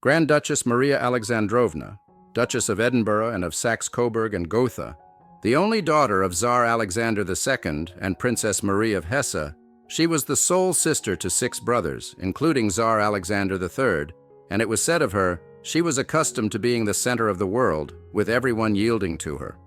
Grand Duchess Maria Alexandrovna, Duchess of Edinburgh and of Saxe-Coburg and Gotha, the only daughter of Tsar Alexander II and Princess Marie of Hesse, she was the sole sister to 6 brothers, including Tsar Alexander III, and it was said of her, she was accustomed to being the center of the world, with everyone yielding to her.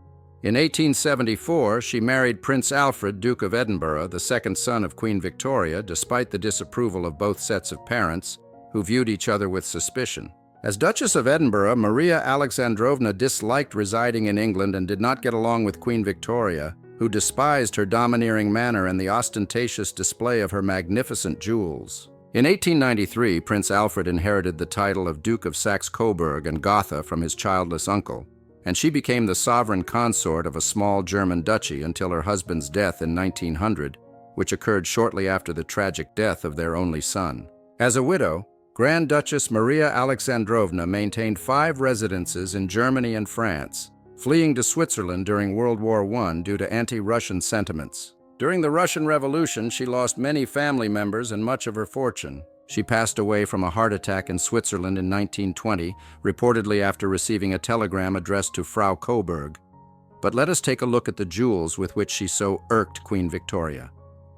In 1874, she married Prince Alfred, Duke of Edinburgh, the second son of Queen Victoria, despite the disapproval of both sets of parents, who viewed each other with suspicion. As Duchess of Edinburgh, Maria Alexandrovna disliked residing in England and did not get along with Queen Victoria, who despised her domineering manner and the ostentatious display of her magnificent jewels. In 1893, Prince Alfred inherited the title of Duke of Saxe-Coburg and Gotha from his childless uncle, and she became the sovereign consort of a small German duchy until her husband's death in 1900, which occurred shortly after the tragic death of their only son. As a widow, Grand Duchess Maria Alexandrovna maintained 5 residences in Germany and France, fleeing to Switzerland during World War I due to anti-Russian sentiments. During the Russian Revolution, she lost many family members and much of her fortune. She passed away from a heart attack in Switzerland in 1920, reportedly after receiving a telegram addressed to Frau Coburg. But let us take a look at the jewels with which she so irked Queen Victoria.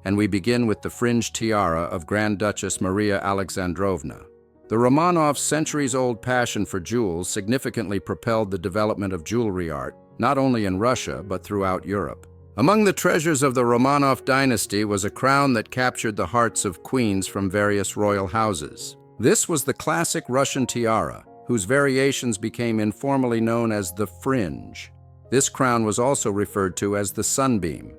And we begin with the fringe tiara of Grand Duchess Maria Alexandrovna. The Romanovs' centuries-old passion for jewels significantly propelled the development of jewelry art, not only in Russia, but throughout Europe. Among the treasures of the Romanov dynasty was a crown that captured the hearts of queens from various royal houses. This was the classic Russian tiara, whose variations became informally known as the fringe. This crown was also referred to as the sunbeam.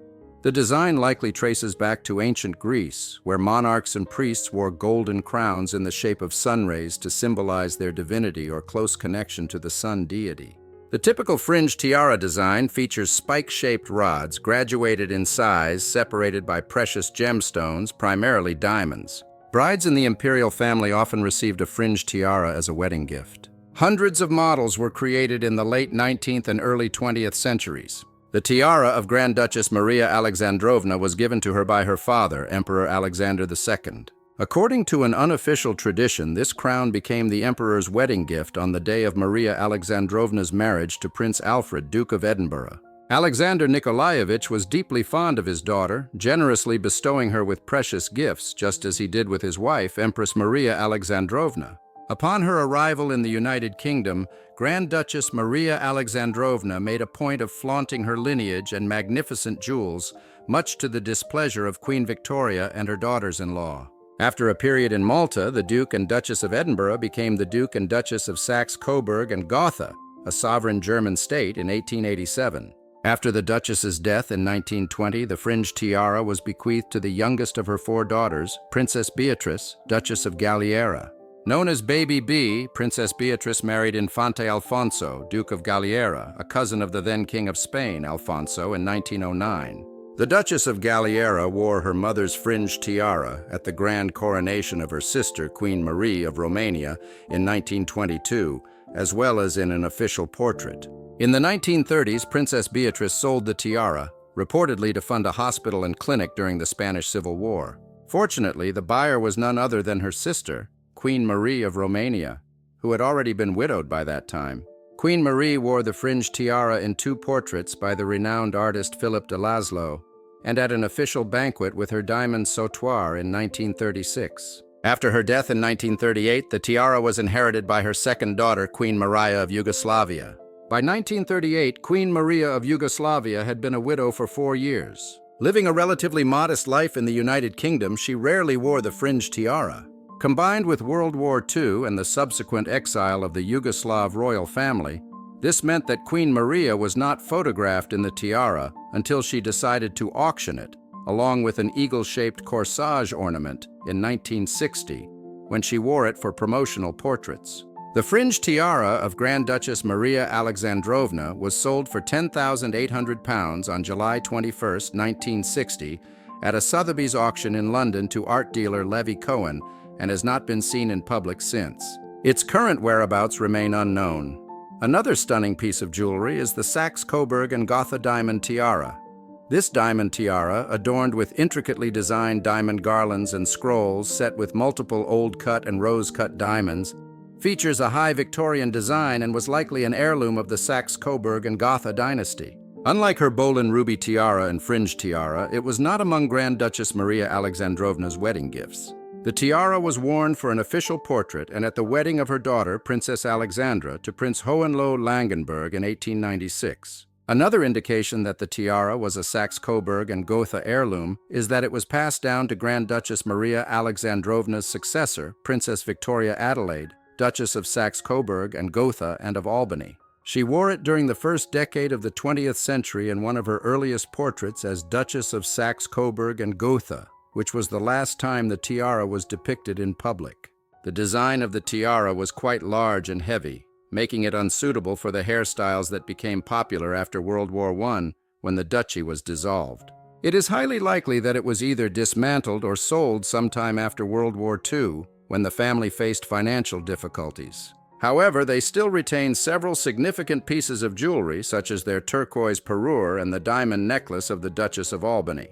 The design likely traces back to ancient Greece, where monarchs and priests wore golden crowns in the shape of sun rays to symbolize their divinity or close connection to the sun deity. The typical fringe tiara design features spike-shaped rods graduated in size, separated by precious gemstones, primarily diamonds. Brides in the imperial family often received a fringe tiara as a wedding gift. Hundreds of models were created in the late 19th and early 20th centuries. The tiara of Grand Duchess Maria Alexandrovna was given to her by her father, Emperor Alexander II. According to an unofficial tradition, this crown became the emperor's wedding gift on the day of Maria Alexandrovna's marriage to Prince Alfred, Duke of Edinburgh. Alexander Nikolaevich was deeply fond of his daughter, generously bestowing her with precious gifts, just as he did with his wife, Empress Maria Alexandrovna. Upon her arrival in the United Kingdom, Grand Duchess Maria Alexandrovna made a point of flaunting her lineage and magnificent jewels, much to the displeasure of Queen Victoria and her daughters-in-law. After a period in Malta, the Duke and Duchess of Edinburgh became the Duke and Duchess of Saxe-Coburg and Gotha, a sovereign German state, in 1887. After the Duchess's death in 1920, the fringe tiara was bequeathed to the youngest of her 4 daughters, Princess Beatrice, Duchess of Galliera. Known as Baby B, Princess Beatrice married Infante Alfonso, Duke of Galliera, a cousin of the then King of Spain, Alfonso, in 1909. The Duchess of Galliera wore her mother's fringe tiara at the grand coronation of her sister, Queen Marie of Romania, in 1922, as well as in an official portrait. In the 1930s, Princess Beatrice sold the tiara, reportedly to fund a hospital and clinic during the Spanish Civil War. Fortunately, the buyer was none other than her sister, Queen Marie of Romania, who had already been widowed by that time. Queen Marie wore the fringe tiara in 2 portraits by the renowned artist Philip de Laszlo, and at an official banquet with her diamond sautoir in 1936. After her death in 1938, the tiara was inherited by her second daughter, Queen Maria of Yugoslavia. By 1938, Queen Maria of Yugoslavia had been a widow for 4 years. Living a relatively modest life in the United Kingdom, she rarely wore the fringe tiara. Combined with World War II and the subsequent exile of the Yugoslav royal family, this meant that Queen Maria was not photographed in the tiara until she decided to auction it, along with an eagle-shaped corsage ornament, in 1960, when she wore it for promotional portraits. The fringe tiara of Grand Duchess Maria Alexandrovna was sold for £10,800 on July 21, 1960, at a Sotheby's auction in London to art dealer Levy Cohen, and has not been seen in public since. Its current whereabouts remain unknown. Another stunning piece of jewelry is the Saxe-Coburg and Gotha diamond tiara. This diamond tiara, adorned with intricately designed diamond garlands and scrolls set with multiple old-cut and rose-cut diamonds, features a high Victorian design and was likely an heirloom of the Saxe-Coburg and Gotha dynasty. Unlike her Bolin ruby tiara and fringe tiara, it was not among Grand Duchess Maria Alexandrovna's wedding gifts. The tiara was worn for an official portrait and at the wedding of her daughter, Princess Alexandra, to Prince Hohenlohe-Langenburg in 1896. Another indication that the tiara was a Saxe-Coburg and Gotha heirloom is that it was passed down to Grand Duchess Maria Alexandrovna's successor, Princess Victoria Adelaide, Duchess of Saxe-Coburg and Gotha and of Albany. She wore it during the first decade of the 20th century in one of her earliest portraits as Duchess of Saxe-Coburg and Gotha, which was the last time the tiara was depicted in public. The design of the tiara was quite large and heavy, making it unsuitable for the hairstyles that became popular after World War I when the duchy was dissolved. It is highly likely that it was either dismantled or sold sometime after World War II when the family faced financial difficulties. However, they still retain several significant pieces of jewelry, such as their turquoise parure and the diamond necklace of the Duchess of Albany.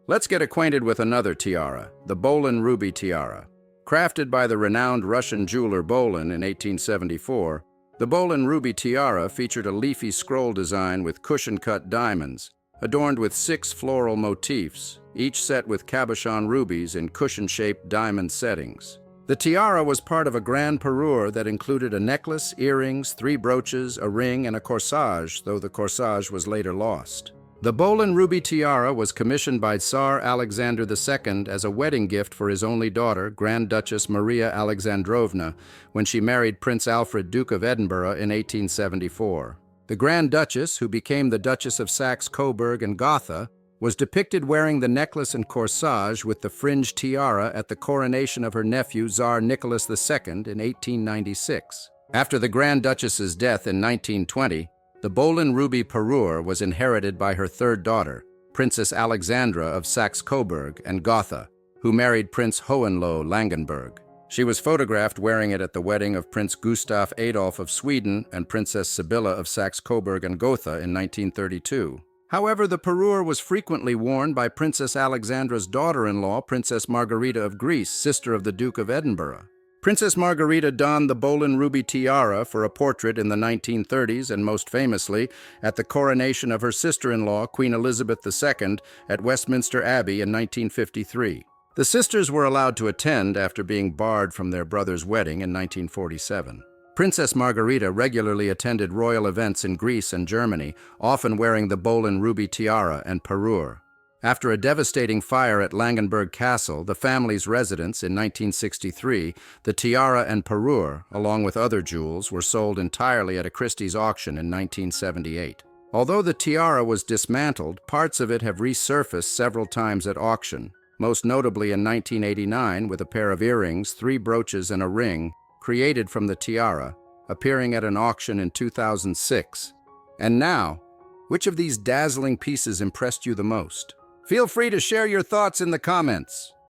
Let's get acquainted with another tiara, the Bolin ruby tiara. Crafted by the renowned Russian jeweler Bolin in 1874, the Bolin ruby tiara featured a leafy scroll design with cushion-cut diamonds, adorned with 6 floral motifs, each set with cabochon rubies in cushion-shaped diamond settings. The tiara was part of a grand parure that included a necklace, earrings, 3 brooches, a ring, and a corsage, though the corsage was later lost. The Bolin ruby tiara was commissioned by Tsar Alexander II as a wedding gift for his only daughter, Grand Duchess Maria Alexandrovna, when she married Prince Alfred, Duke of Edinburgh in 1874. The Grand Duchess, who became the Duchess of Saxe-Coburg and Gotha, was depicted wearing the necklace and corsage with the fringe tiara at the coronation of her nephew, Tsar Nicholas II, in 1896. After the Grand Duchess's death in 1920, the Bolin ruby parure was inherited by her third daughter, Princess Alexandra of Saxe-Coburg and Gotha, who married Prince Hohenlohe-Langenburg. She was photographed wearing it at the wedding of Prince Gustav Adolf of Sweden and Princess Sibylla of Saxe-Coburg and Gotha in 1932. However, the parure was frequently worn by Princess Alexandra's daughter-in-law, Princess Margarita of Greece, sister of the Duke of Edinburgh. Princess Margarita donned the Bolin ruby tiara for a portrait in the 1930s and most famously at the coronation of her sister-in-law, Queen Elizabeth II, at Westminster Abbey in 1953. The sisters were allowed to attend after being barred from their brother's wedding in 1947. Princess Margarita regularly attended royal events in Greece and Germany, often wearing the Bolin ruby tiara and parure. After a devastating fire at Langenburg Castle, the family's residence, in 1963, the tiara and parure, along with other jewels, were sold entirely at a Christie's auction in 1978. Although the tiara was dismantled, parts of it have resurfaced several times at auction, most notably in 1989 with a pair of earrings, 3 brooches, and a ring, created from the tiara, appearing at an auction in 2006. And now, which of these dazzling pieces impressed you the most? Feel free to share your thoughts in the comments.